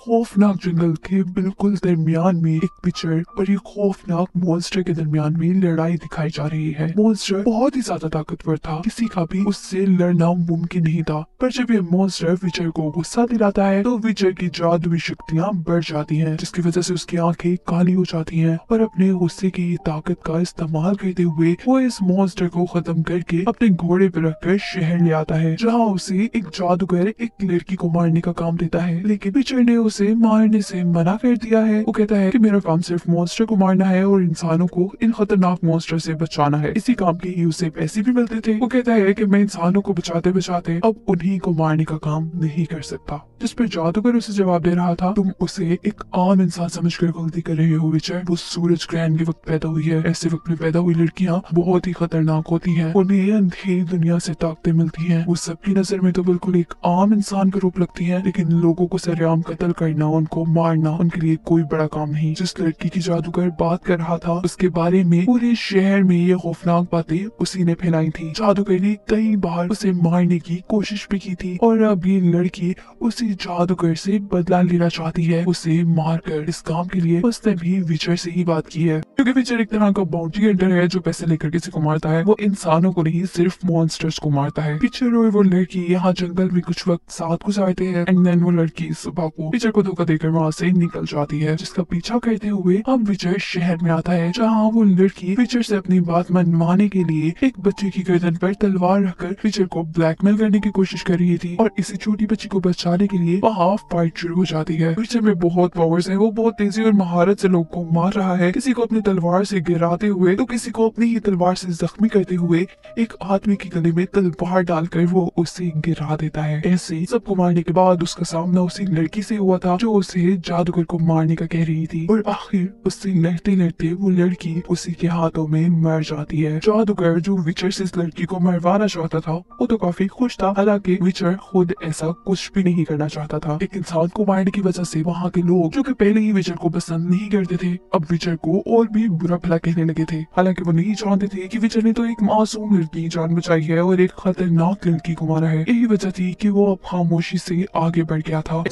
खौफनाक जंगल के बिल्कुल दरमियान में एक विचर और एक खौफनाक मॉन्स्टर के दरमियान में लड़ाई दिखाई जा रही है। मॉन्स्टर बहुत ही ज्यादा ताकतवर था, किसी का भी उससे लड़ना मुमकिन नहीं था। पर जब ये मॉन्स्टर विचर को गुस्सा दिलाता है तो विचर की जादुई शक्तियाँ बढ़ जाती हैं, जिसकी वजह से उसकी आंखें काली हो जाती हैं और अपने गुस्से की ताकत का इस्तेमाल करते हुए वो इस मॉन्स्टर को खत्म करके अपने घोड़े पर रखकर शहर ले आता है, जहाँ उसे एक जादूगर एक लड़की को मारने का काम देता है। लेकिन विचर ने उसे मारने से मना कर दिया है। वो कहता है कि मेरा काम सिर्फ मॉन्स्टर को मारना है और इंसानों को इन खतरनाक मॉन्स्टर से बचाना है। इसी काम के ही उसे पैसे भी मिलते थे। वो कहता है कि मैं इंसानों को बचाते बचाते अब उन्हीं को मारने का काम नहीं कर सकता। जिस पर जादूगर उसे जवाब दे रहा था, तुम उसे एक आम इंसान समझकर गलती कर रहे हो विचर। वो सूरज ग्रहण के वक्त पैदा हुई है। ऐसे वक्त में पैदा हुई लड़कियां बहुत ही खतरनाक होती हैं। उन्हें अंधेरी दुनिया से ताकतें मिलती हैं। वो सबकी नजर में तो बिल्कुल एक आम इंसान का रूप लगती है, लेकिन लोगों को सरेआम कत्ल करना, उनको मारना उनके लिए कोई बड़ा काम नहीं। जिस लड़की की जादूगर बात कर रहा था उसके बारे में पूरे शहर में ये खौफनाक बातें उसी ने फैलाई थी। जादूगर ने कई बार उसे मारने की कोशिश भी की थी और अब ये लड़की उसी जादूगर से बदला लेना चाहती है, उसे मारकर। इस काम के लिए उसने भी विचर से ही बात की है, क्योंकि विचर एक तरह का बाउंड्री हंटर है जो पैसे लेकर किसी को मारता है। वो इंसानों को नहीं, सिर्फ मॉन्स्टर्स को मारता है। विचर और वो लड़की यहाँ जंगल में कुछ वक्त साथ गुजारते हैं एंड देन वो लड़की सुबह को विचर को धोखा देकर वहाँ से निकल जाती है, जिसका पीछा करते हुए अब विचर शहर में आता है, जहाँ वो लड़की विचर से अपनी बात मनवाने के लिए एक बच्चे की गर्दन पर तलवार रखकर विचर को ब्लैकमेल करने की कोशिश कर रही थी। और इसी छोटी बच्ची को बचाने के लिए वहाँ फाइट शुरू हो जाती है। विचर में बहुत पावर्स है, वो बहुत तेजी और महारत से लोग को मार रहा है, किसी को अपनी तलवार से गिराते हुए तो किसी को अपनी ही तलवार से जख्मी करते हुए एक आदमी के गले में तलवार डालकर वो उसे गिरा देता है। ऐसे सबको मारने के बाद उसका सामना उसी लड़की से हुआ था जो उसे जादूगर को मारने का कह रही थी, और आखिर उससे लड़ते लड़ते वो लड़की उसी के हाथों में मर जाती है। जादूगर जो विचर से इस लड़की को मरवाना चाहता था वो तो काफी खुश था, हालांकि विचर खुद ऐसा कुछ भी नहीं करना चाहता था। एक इंसान को मारने की वजह से वहाँ के लोग जो कि पहले ही विचर को पसंद नहीं करते थे, अब विचर को और भी बुरा भला कहने लगे थे। हालांकि वो नहीं जानते थे कि विचर ने तो एक मासूम लड़की की जान बचाई है और एक खतरनाक लड़की को मारा है। यही वजह थी कि वो अब खामोशी से आगे बढ़ गया था।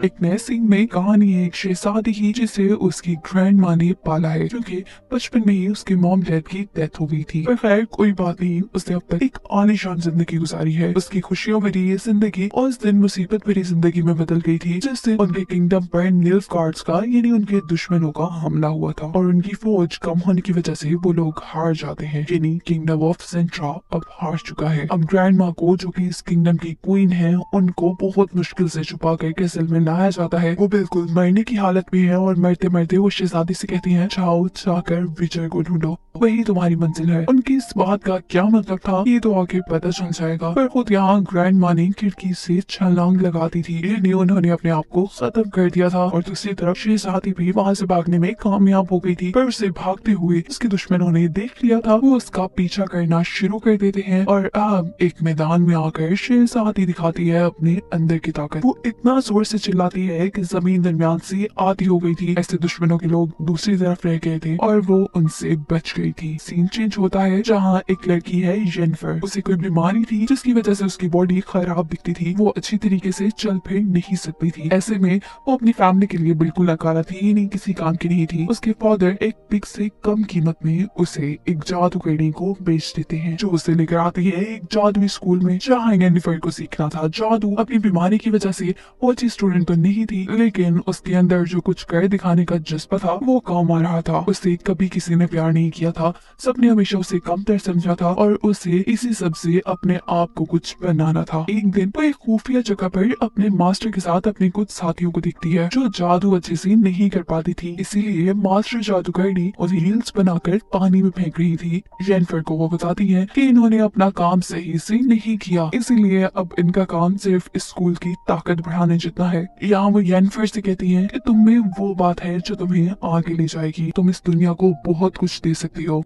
एक नए सीन में कहानी है एक शहजादी की जिसे उसकी ग्रैंड माँ ने पाला है, क्योंकि बचपन में ही उसके मॉम डैड की डेथ हो गई थी। पर खैर कोई बात नहीं, उसने अब तक एक आलीशान जिंदगी गुजारी है। उसकी खुशियों भरी ये जिंदगी उस दिन मुसीबत भरी जिंदगी में बदल गई थी, जिस दिन उनके किंगडम पर निल्फगार्ड्स का यानी उनके दुश्मनों का हमला हुआ था और उनकी फौज कम होने की वजह से वो लोग हार जाते हैं, यानी किंगडम ऑफ सेंट्रा अब हार चुका है। अब ग्रैंड माँ को, जो की इस किंगडम की क्वीन है, उनको बहुत मुश्किल से छुपा कर कैसल में लाया जाता है। वो बिल्कुल मरने की हालत में है और मरते मरते वो शहजादी से कहती है, जाओ जाकर विजय को ढूंढो, वही तुम्हारी मंजिल है। उनकी इस बात का क्या मतलब था ये तो आगे पता चल जाएगा। पर खुद यहाँ ग्रैंड माँ ने खिड़की से छलांग लगाती थी, यानी उन्होंने अपने आप को खत्म कर दिया था। और दूसरी तरफ शहजादी भी वहाँ से भागने में कामयाब हो गई थी, पर उसे भागते हुए उसके दुश्मनों ने देख लिया था। वो उसका पीछा करना शुरू कर देते हैं और अब एक मैदान में आकर शहजादी दिखाती है अपने अंदर की ताकत। वो इतना जोर से चिल्लाती है कि जमीन दरमियान से आती हो गई थी। ऐसे दुश्मनों के लोग दूसरी तरफ रह गए थे और वो उनसे बच गई थी। सीन चेंज होता है जहाँ एक लड़की है जेनिफर, उसे कोई बीमारी थी जिसकी वजह से उसकी बॉडी खराब दिखती थी, वो अच्छी तरीके से चल फिर नहीं सकती थी। ऐसे में वो अपनी फैमिली के लिए बिल्कुल नकारा थी, ये नहीं किसी काम की नहीं थी। उसके फादर एक पिग से कम कीमत में उसे एक जादूगरनी को बेच देते हैं, जो उसे लेकर आती है एक जादुई स्कूल में, जहाँ जेनिफर को सीखना था जादू। अपनी बीमारी की वजह से वो अच्छी स्टूडेंट तो नहीं थी, लेकिन उसके अंदर जो कुछ कर दिखाने का जज्बा था वो काम आ रहा था। उसे कभी किसी ने प्यार नहीं किया था, सबने हमेशा उसे कमतर समझा था और उसे इसी सब से अपने आप को कुछ बनाना था। एक दिन वो एक खुफिया जगह पर अपने मास्टर के साथ अपने कुछ साथियों को दिखती है जो जादू अच्छे से नहीं कर पाती थी, इसीलिए मास्टर जादूगरनी और रील्स बनाकर पानी में फेंक रही थी। जेनिफर को वो बताती है कि इन्होंने अपना काम सही से नहीं किया, इसीलिए अब इनका काम सिर्फ इस स्कूल की ताकत बढ़ाने जितना है। यहाँ वो जेनिफर से कहती है कि तुम में वो बात है जो तुम्हें आगे ले जाएगी, तुम इस दुनिया को बहुत कुछ दे सकती हो।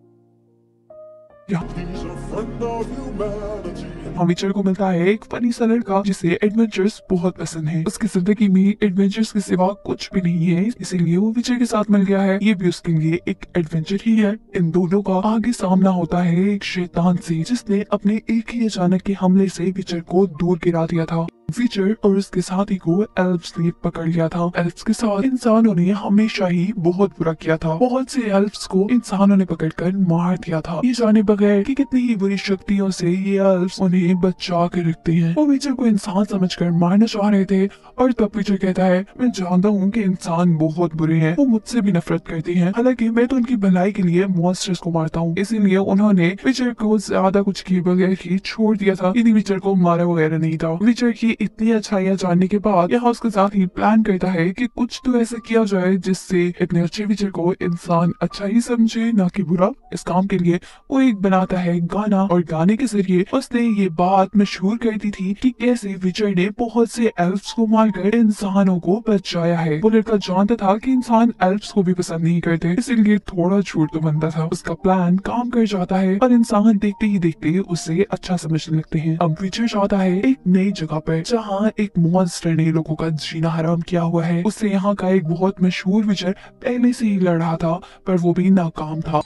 विचर को मिलता है एक फनी सा लड़का जिसे एडवेंचर्स बहुत पसंद है। उसकी जिंदगी में एडवेंचर्स के सिवा कुछ भी नहीं है, इसीलिए वो विचर के साथ मिल गया है। ये भी उसके लिए एक एडवेंचर ही है। इन दोनों का आगे सामना होता है एक शैतान से, जिसने अपने एक ही अचानक के हमले से विचर को दूर गिरा दिया था। विचर और उसके साथी को एल्फ्स ने पकड़ लिया था। एल्फ्स के साथ इंसानों ने हमेशा ही बहुत बुरा किया था। बहुत से एल्फ्स को इंसानों ने पकड़कर मार दिया था, ये जाने बगैर कि कितनी ही बुरी शक्तियों से ये एल्फ्स उन्हें बचा कर रखते हैं। वो विचर को इंसान समझकर मारना चाह रहे थे और तब विचर कहता है, मैं जानता हूँ कि इंसान बहुत बुरे हैं, वो मुझसे भी नफरत करते हैं, हालांकि मैं तो उनकी भलाई के लिए मॉन्स्टर्स को मारता हूँ। इसीलिए उन्होंने विचर को ज्यादा कुछ किए बगैर ही छोड़ दिया था, यदि विचर को मारा वगैरह नहीं था। विचर की इतनी अच्छाइयाँ जानने के बाद यहाँ उसके साथ ही प्लान करता है कि कुछ तो ऐसा किया जाए जिससे इतने अच्छे विचर को इंसान अच्छा ही समझे, ना कि बुरा। इस काम के लिए वो एक बनाता है गाना, और गाने के जरिए उसने ये बात मशहूर कर दी थी कि कैसे विचर ने बहुत से एल्फ्स को मारकर इंसानों को बचाया है। वो लड़का जानता था कि इंसान एल्फ्स को भी पसंद नहीं करते, इसलिए थोड़ा झूठ तो बनता था। उसका प्लान काम कर जाता है और इंसान देखते ही देखते उसे अच्छा समझने लगते हैं। अब विचर चाहता है एक नई जगह पर जहाँ एक मॉन्स्टर ने लोगों का जीना हराम किया हुआ है। उससे यहाँ का एक बहुत मशहूर विचर पहले से ही लड़ रहा था, पर वो भी नाकाम था।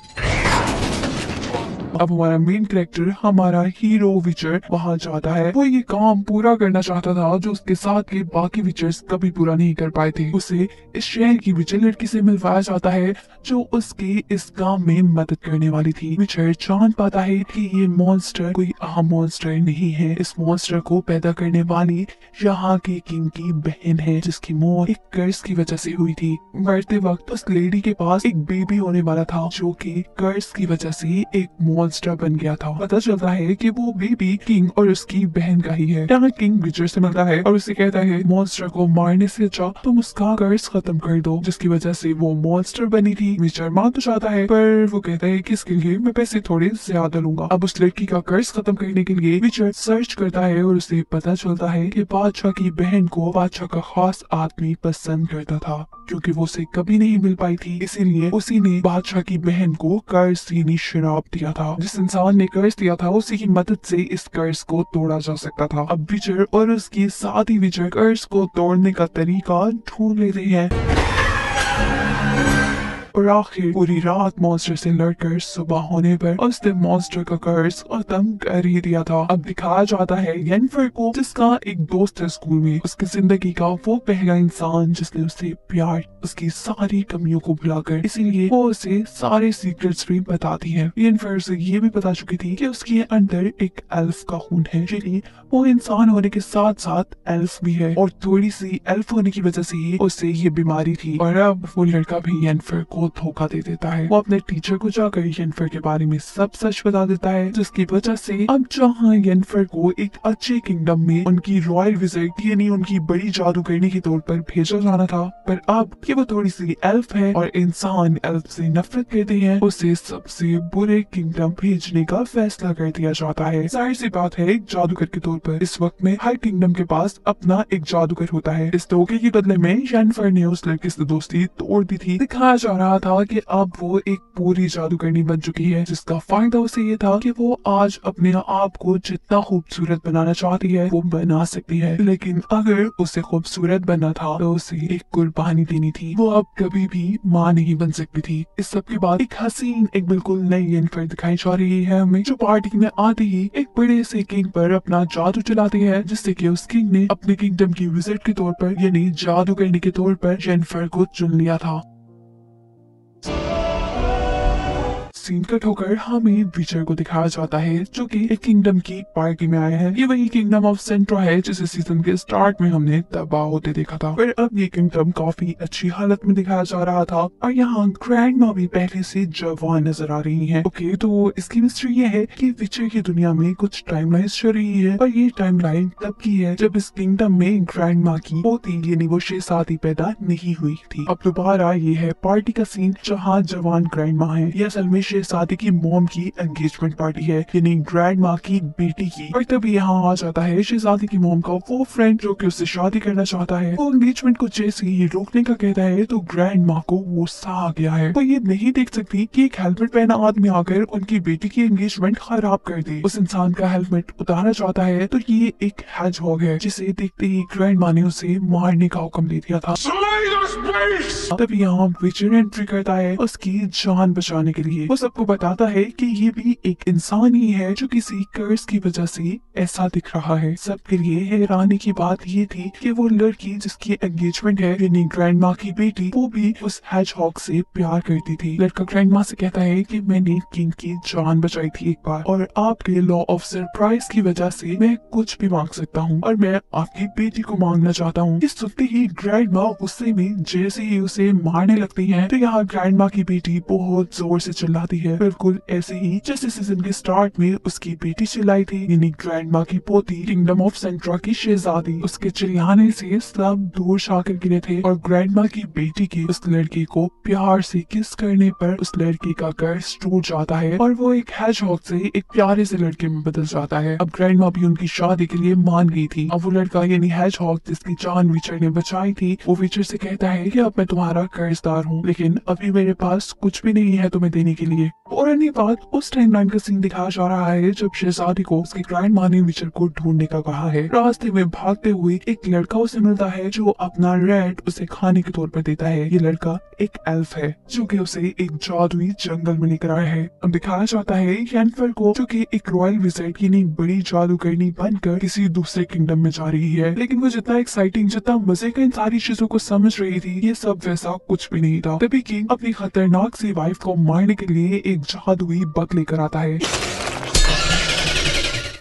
अब हमारा मेन कैरेक्टर, हमारा हीरो विचर वहाँ जाता है। वो ये काम पूरा करना चाहता था जो उसके साथ के बाकी विचर्स कभी पूरा नहीं कर पाए थे। उसे इस शहर की विचर लड़की से मिलवाया जाता है जो उसके इस काम में मदद करने वाली थी। विचर जान पाता है कि ये मॉन्स्टर कोई आम मॉन्स्टर नहीं है। इस मॉन्स्टर को पैदा करने वाली यहाँ के किंग की बहन है, जिसकी मौत एक कर्ज की वजह से हुई थी। मरते वक्त उस लेडी के पास एक बेबी होने वाला था जो कि कर्ज की वजह से एक मॉन्स्टर बन गया था। पता चलता है कि वो बेबी किंग और उसकी बहन का ही है। यहाँ किंग विचर से मिलता है और उसे कहता है, मॉन्स्टर को मारने से अच्छा तुम उसका कर्ज खत्म कर दो, जिसकी वजह से वो मॉन्स्टर बनी थी। विचर मान तो चाहता है, पर वो कहता है कि इसके लिए मैं पैसे थोड़े ज्यादा लूंगा। अब उस लड़की का कर्ज खत्म करने के लिए विचर सर्च करता है और उसे पता चलता है कि बादशाह की बहन को बादशाह का खास आदमी पसंद करता था। क्योंकि वो उसे कभी नहीं मिल पाई थी, इसीलिए उसी ने बादशाह की बहन को कर्ज देने श्राप दिया था। जिस इंसान ने कर्ज दिया था उसी की मदद से इस कर्ज को तोड़ा जा सकता था। अब विचर और उसकी साथी विचर कर्ज को तोड़ने का तरीका ढूंढ लेते हैं और आखिर पूरी रात मॉन्स्टर से लड़कर सुबह होने पर उसने मॉन्स्टर का कर्ज खत्म कर ही दिया था। अब दिखाया जाता है येनिफर को, जिसका एक दोस्त है स्कूल में, उसकी जिंदगी का वो पहला इंसान जिसने उसे प्यार, उसकी सारी कमियों को भुलाकर, इसीलिए वो उसे सारे सीक्रेट्स भी बताती है। येनिफर से ये भी पता चुकी थी कि उसके अंदर एक एल्फ का खून है, यानी वो इंसान होने के साथ साथ एल्फ भी है, और थोड़ी सी एल्फ होने की वजह से ही उसे ये बीमारी थी। और अब वो लड़का भी येनिफर को धोखा दे देता है। वो अपने टीचर को जाकर येनिफर के बारे में सब सच बता देता है, जिसकी वजह से अब जहाँ येनिफर को एक अच्छे किंगडम में उनकी रॉयल विजिट यानी उनकी बड़ी जादूगरनी के तौर पर भेजा जाना था, पर अब कि वो थोड़ी सी एल्फ है और इंसान एल्फ से नफरत करते हैं, उसे सबसे बुरे किंगडम भेजने का फैसला कर दिया जाता है। जाहिर सी बात है, एक जादूगर के तौर पर इस वक्त में हर किंगडम के पास अपना एक जादूगर होता है। इस धोखे के बदले में येनिफर ने उस लड़के से दोस्ती तोड़ दी थी। दिखाया जा रहा था कि अब वो एक पूरी जादूगरनी बन चुकी है, जिसका फायदा उसे ये था कि वो आज अपने आप को जितना खूबसूरत बनाना चाहती है वो बना सकती है, लेकिन अगर उसे खूबसूरत बनना था तो उसे एक कुर्बानी देनी थी। वो अब कभी भी माँ नहीं बन सकती थी। इस सब के बाद एक हसीन, एक बिल्कुल नई येनिफर दिखाई जा रही है हमें, जो पार्टी में आते ही एक बड़े से किंग पर अपना जादू चलाती है, जिससे कि उस किंग ने अपने किंगडम की विजिट के तौर पर यानी जादूगरनी के तौर पर येनिफर को चुन लिया था। सीन कट होकर हमें विचर को दिखाया जाता है जो कि एक किंगडम की पार्टी में आया है। ये वही किंगडम ऑफ सेंट्रा है जिसे सीजन के स्टार्ट में हमने तबाह होते देखा था, पर अब ये किंगडम काफी अच्छी हालत में दिखाया जा रहा था और यहाँ ग्रैंडमा भी पहले से जवान नजर आ रही है। ओके, तो इसकी मिस्ट्री ये है कि विचर की दुनिया में कुछ टाइमलाइन चल रही है, और ये टाइमलाइन तब की है जब इस किंगडम में ग्रैंडमा की पोती यानी वो शहजादी पैदा नहीं हुई थी। अब दोबारा ये है पार्टी का सीन जहाँ जवान ग्रैंडमा है। ये असल में शहजादी की मॉम की एंगेजमेंट पार्टी है, यानी ग्रैंडमा की बेटी की। और तभी यहाँ आ जाता है शहजादी की मॉम का वो फ्रेंड जो कि उससे शादी करना चाहता है। वो एंगेजमेंट को जैसे ही रोकने का कहता है तो ग्रैंडमा को गुस्सा आ गया है। वो ये नहीं देख सकती कि एक हेलमेट पहना आदमी आकर उनकी बेटी की एंगेजमेंट खराब कर दे। उस इंसान का हेलमेट उतारना चाहता है तो ये एक हेजहॉग है, जिसे देखते ही ग्रैंडमा ने उसे मारने का हुक्म दे दिया था। तभी यहाँ विचर एंट्री करता है उसकी जान बचाने के लिए। वो सबको बताता है कि ये भी एक इंसान ही है जो किसी कर्ज की वजह से ऐसा दिख रहा है। सबके लिए हैरानी की बात ये थी कि वो लड़की जिसकी एंगेजमेंट है यानी ग्रैंड माँ की बेटी, वो भी उस हेजहॉग से प्यार करती थी। लड़का ग्रैंड माँ से कहता है कि मैंने किंग की जान बचाई थी एक बार, और आपके लॉ ऑफ सरप्राइज की वजह से मैं कुछ भी मांग सकता हूँ, और मैं आपकी बेटी को मांगना चाहता हूँ। इस सुनते ही ग्रैंड माँ गुस्से में जैसे ही उसे मारने लगती है, तो यहाँ ग्रैंड माँ की बेटी बहुत जोर से चिल्लाती है, बिल्कुल ऐसे ही जैसे सीजन के स्टार्ट में उसकी बेटी चिल्लाई थी, यानी ग्रैंड माँ की पोती किंगडम ऑफ सेंट्रा की शहजादी। उसके चिल्लाने से सब दूर जाकर गिरे थे, और ग्रैंड माँ की बेटी के उस लड़के को प्यार से किस करने पर उस लड़की का कर्ज टूट जाता है, और वो एक हेजहॉग से एक प्यारे से लड़के में बदल जाता है। अब ग्रैंड माँ भी उनकी शादी के लिए मान गई थी। अब वो लड़का यानी हेजहॉग जिसकी जान विचर ने बचाई थी, वो विचर से कहता है कि अब मैं तुम्हारा कर्जदार हूँ, लेकिन अभी मेरे पास कुछ भी नहीं है तुम्हें देने के लिए। और अन्य बात उस टाइमलाइन का सीन दिखाया जा रहा है जब शहजादी को उसके ग्रैंड माँ ने विचर को ढूंढने का कहा है। रास्ते में भागते हुए एक लड़का उसे मिलता है जो अपना रेड उसे खाने के तौर पर देता है। ये लड़का एक एल्फ है जो कि उसे एक जादुई जंगल में लेकर आया है। अब दिखाया जाता है येनिफर को जो कि एक रॉयल विजिट यानी बड़ी जादूगरनी बनकर किसी दूसरे किंगडम में जा रही है, लेकिन वो जितना एक्साइटिंग जितना मजे का इन सारी चीजों को समझ रही थी, ये सब वैसा कुछ भी नहीं था। तभी किंग अपनी खतरनाक सी वाइफ को मारने के लिए एक जादुई बग लेकर आता है।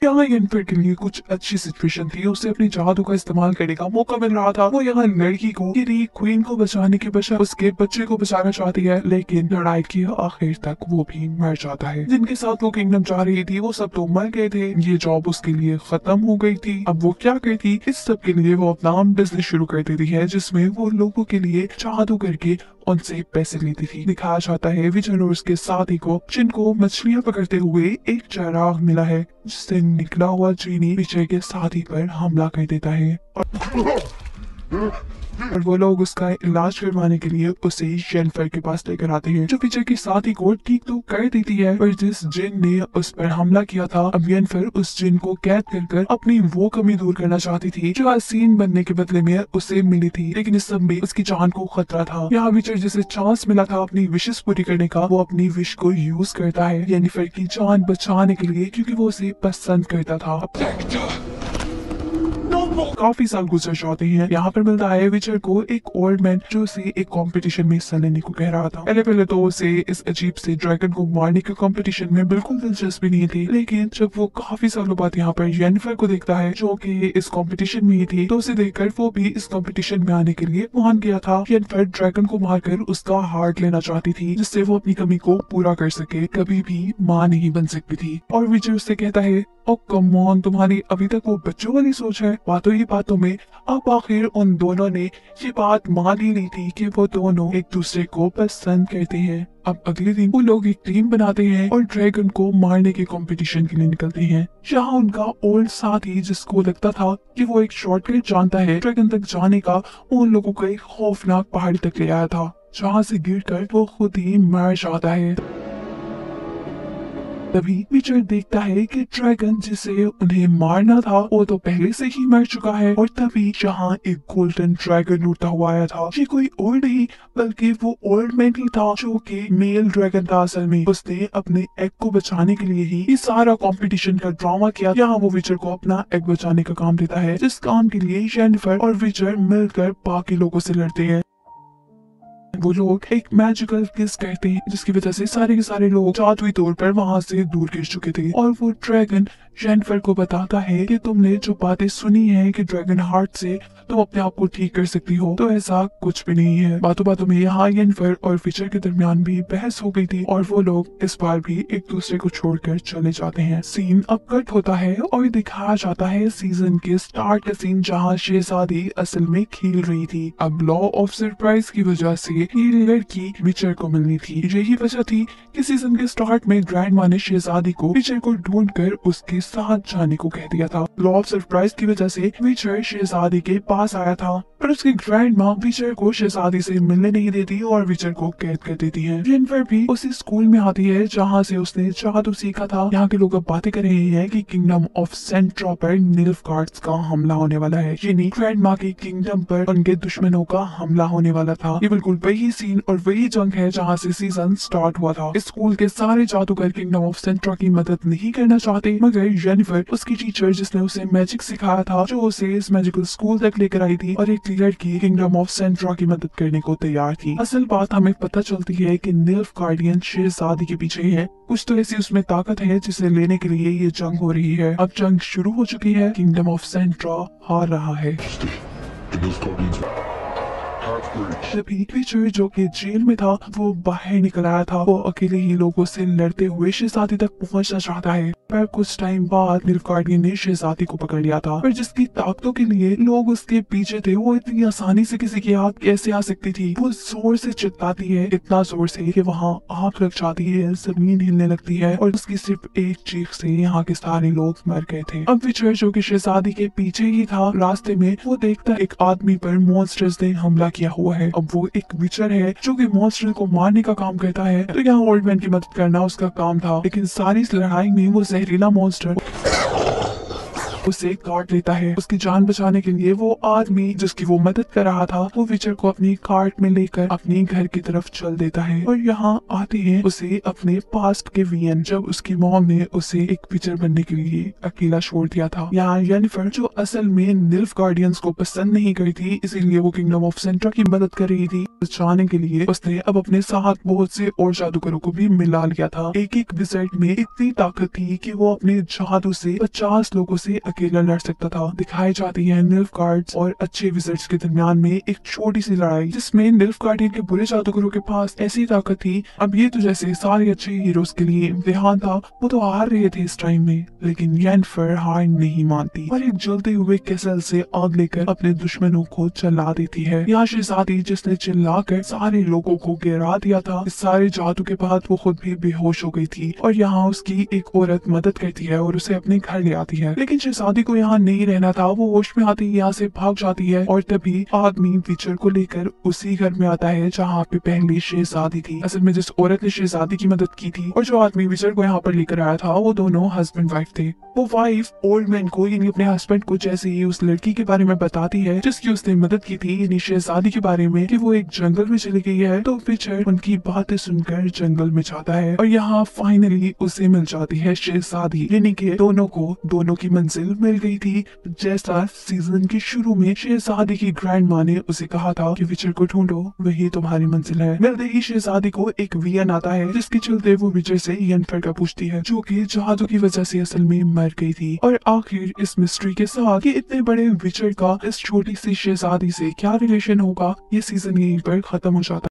यहाँ येनिफर के लिए कुछ अच्छी सिचुएशन थी, उसे अपने जादू का इस्तेमाल करने का मौका मिल रहा था। वो यहाँ लड़की को यानी क्वीन को बचाने के बजाय उसके बच्चे को बचाना चाहती है, लेकिन लड़ाई के आखिर तक वो भी मर जाता है। जिनके साथ वो किंगडम जा रही थी वो सब तो मर गए थे, ये जॉब उसके लिए खत्म हो गई थी। अब वो क्या करती, इस सब के लिए वो अपना बिजनेस शुरू कर देती है जिसमें वो लोगों के लिए जादू करके उनसे पैसे लेती थी। दिखाया जाता है विचर और उसके साथी को जिनको मछलियां पकड़ते हुए एक चराग मिला है, जिससे निकला हुआ जीनी विचर के साथी पर हमला कर देता है, और वो लोग उसका इलाज करवाने के लिए उसे येनिफर के पास लेकर आते हैं, जो विचर के साथी को ठीक तो कर देती है, पर जिस जिन ने उस पर हमला किया था, अब येनिफर उस जिन को कैद कर अपनी वो कमी दूर करना चाहती थी जो हसीन बनने के बदले में उसे मिली थी, लेकिन इस सब में उसकी जान को खतरा था। यहाँ विचर जिसे चांस मिला था अपनी विशेष पूरी करने का, वो अपनी विश को यूज करता है येनिफर की जान बचाने के लिए, क्योंकि वो उसे पसंद करता था। काफी साल गुजर जाते हैं। यहाँ पर मिलता है विचर को एक ओल्ड मैन जो उसे एक कंपटीशन में हिस्सा लेने को कह रहा था। पहले तो उसे इस अजीब से ड्रैगन को मारने के कंपटीशन में बिल्कुल दिलचस्पी नहीं थी, लेकिन जब वो काफी सालों बाद यहाँ पर येनिफर को देखता है जो कि इस कंपटीशन में ही थी, तो उसे देखकर वो भी इस कंपटीशन में आने के लिए मान गया था। येनिफर ड्रैगन को मारकर उसका हार्ट लेना चाहती थी, जिससे वो अपनी कमी को पूरा कर सके, कभी भी माँ नहीं बन सकती थी। और विचर उससे कहता है, ओ कम ऑन, तुम्हारी अभी तक वो बच्चों वाली सोच है। बातों ही बातों में अब आखिर उन दोनों ने ये बात मान ही ली थी कि वो दोनों एक दूसरे को पसंद करते हैं। अब अगले दिन वो लोग एक टीम बनाते हैं और ड्रैगन को मारने के कंपटीशन के लिए निकलते हैं। यहाँ उनका ओल्ड साथी जिसको लगता था कि वो एक शॉर्टकट जानता है ड्रैगन तक जाने का, उन लोगों को एक खौफनाक पहाड़ी तक ले आया था, जहाँ से गिरकर वो खुद ही मर जाता है। तभी विचर देखता है कि ड्रैगन जिसे उन्हें मारना था वो तो पहले से ही मर चुका है, और तभी यहाँ एक गोल्डन ड्रैगन उड़ता हुआ आया था। ये कोई और नहीं बल्कि वो ओल्ड मैन ही था जो कि मेल ड्रैगन था। असल में उसने अपने एग को बचाने के लिए ही ये सारा कंपटीशन का ड्रामा किया। यहाँ वो विचर को अपना एग बचाने का काम देता है, जिस काम के लिए येनिफर और विचर मिलकर बाकी लोगों से लड़ते हैं। वो लोग एक मैजिकल किस कहते हैं, जिसकी वजह से सारे के सारे लोग जादुई तौर पर वहाँ से दूर गिर चुके थे। और वो ड्रैगन येनिफर को बताता है कि तुमने जो बातें सुनी है कि ड्रैगन हार्ट से तुम अपने आप को ठीक कर सकती हो, तो ऐसा कुछ भी नहीं है। बातों बातों में यहाँ येनिफर और विचर के दरमियान भी बहस हो गई थी, और वो लोग इस बार भी एक दूसरे को छोड़कर चले जाते हैं। सीन अब कट होता है और दिखाया जाता है सीजन के स्टार्ट का सीन, जहाँ शहजादी असल में खेल रही थी। अब लॉ ऑफ सरप्राइज की वजह से ये लड़की विचर को मिलनी थी। यही वजह थी कि सीजन के स्टार्ट में ग्रैंड माँ ने शहजादी को विचर को ढूंढकर उसके साथ जाने को कह दिया था। लॉ ऑफ सरप्राइज की वजह से विचर शहजादी के पास आया था। पर उसकी ग्रैंड माँ विचर को शहजादी से मिलने नहीं देती और विचर को कैद कर देती है। जेनिफर भी उसी स्कूल में आती है जहाँ से उसने जादू सीखा था। यहाँ के लोग अब बातें कर रहे हैं कि किंगडम ऑफ सेंट्रा पर निल्फगार्ड्स का हमला होने वाला है, यानी ग्रैंड माँ के किंगडम पर उनके दुश्मनों का हमला होने वाला था। ये बिल्कुल वही सीन और वही जंग है जहाँ से सीजन स्टार्ट हुआ था। इस स्कूल के सारे जादूगर किंगडम ऑफ सेंट्रा की मदद नहीं करना चाहते, मगर जेनिफर उसकी टीचर जिसने उसे मैजिक सिखाया था, जो उसे इस मैजिकल स्कूल तक लेकर आई थी, और एक लड़की किंगडम ऑफ सेंट्रा की मदद करने को तैयार थी। असल बात हमें पता चलती है कि निल्फगार्डियन शहजादी के पीछे है। कुछ तो ऐसी उसमें ताकत है जिसे लेने के लिए ये जंग हो रही है। अब जंग शुरू हो चुकी है, किंगडम ऑफ सेंट्रा हार रहा है। तभी विचर जो कि जेल में था वो बाहर निकल आया था। वो अकेले ही लोगों से लड़ते हुए शहजादी तक पहुंचना चाहता है, पर कुछ टाइम बाद निल्फगार्डियन ने शहजादी को पकड़ लिया था। पर जिसकी ताकतों के लिए लोग उसके पीछे थे, वो इतनी आसानी से किसी की आग कैसे आ सकती थी। वो जोर से चिल्लाती है, इतना जोर से कि वहाँ आग लग जाती है, जमीन हिलने लगती है, और उसकी सिर्फ एक चीख से यहाँ के सारे लोग मर गए थे। अब विचर जो कि शहजादी के पीछे ही था, रास्ते में वो देखता एक आदमी पर मॉन्स्टर्स ने हमला किया हुआ है। अब वो एक विचर है जो कि मॉन्स्टर को मारने का काम करता है, तो यहाँ ओल्ड मैन की मदद करना उसका काम था। लेकिन सारी इस लड़ाई में वो जहरीला मॉन्स्टर उसे काट लेता है। उसकी जान बचाने के लिए वो आदमी जिसकी वो मदद कर रहा था, वो विचर को अपनी कार्ट में लेकर अपने घर की तरफ चल देता है। और यहाँ आते हैं उसे अपने पास्ट के वियन, जब उसकी मॉम ने उसे एक विचर बनने के लिए अकेला छोड़ दिया था। यहाँ जेनिफर जो असल में निल्फगार्डियंस को पसंद नहीं करी थी, इसीलिए वो किंगडम ऑफ सेंट्रा की मदद कर रही थी। बचाने के लिए उसने अब अपने साथ बहुत से और जादूगरों को भी मिला लिया था। एक एक विजर्ड में इतनी ताकत थी कि वो अपने जादू से 50 लोगों से अकेला लड़ सकता था। दिखाई जाती है निल्फगार्ड्स और अच्छे विजर्ड्स के दरमियान में एक छोटी सी लड़ाई, जिसमें निल्फगार्डियन के बुरे जादूगरों के पास ऐसी ताकत थी। अब ये तो जैसे सारे अच्छे हीरोज के लिए इम्तिहान था, वो तो हार रहे थे इस टाइम में, लेकिन जेनिफर हार नहीं मानती और एक जलते हुए कैसल से आग लेकर अपने दुश्मनों को जला देती है। यहाँ शहजादी जिसने चिल्लाकर सारे लोगों को गिरा दिया था, इस सारे जादू के बाद वो खुद भी बेहोश हो गई थी, और यहाँ उसकी एक औरत मदद करती है और उसे अपने घर ले आती है। लेकिन शहजादी को यहाँ नहीं रहना था, वो होश में आती यहाँ से भाग जाती है, और तभी आदमी विचर को लेकर उसी घर में आता है जहाँ पे पहले शहजादी थी। असल में जिस औरत ने शहजादी की मदद की थी और जो आदमी विचर को यहाँ पर लेकर आया था, वो दोनों हस्बैंड वाइफ थे। वो वाइफ ओल्ड मैन को यानी अपने हस्बैंड को जैसे ही उस लड़की के बारे में बताती है जिसकी उसने मदद की थी, यानी शहजादी के बारे में, कि वो एक जंगल में चली गई है, तो विचर उनकी बातें सुनकर जंगल में जाता है और यहाँ फाइनली उसे मिल जाती है शहजादी, यानी कि दोनों को दोनों की मंजिल मिल गई थी। जैसा सीजन के शुरू में शहजादी की ग्रैंड माँ ने उसे कहा था कि विचर को ढूंढो, वही तुम्हारी मंजिल है। मिलते ही शहजादी को एक वियन आता है, जिसके चलते वो विचर से येनिफर का पूछती है, जो कि जादू की वजह से असल में मर गई थी। और आखिर इस मिस्ट्री के साथ कि इतने बड़े विचर का इस छोटी सी शहजादी से क्या रिलेशन होगा, ये सीजन यहीं पर खत्म हो जाता है।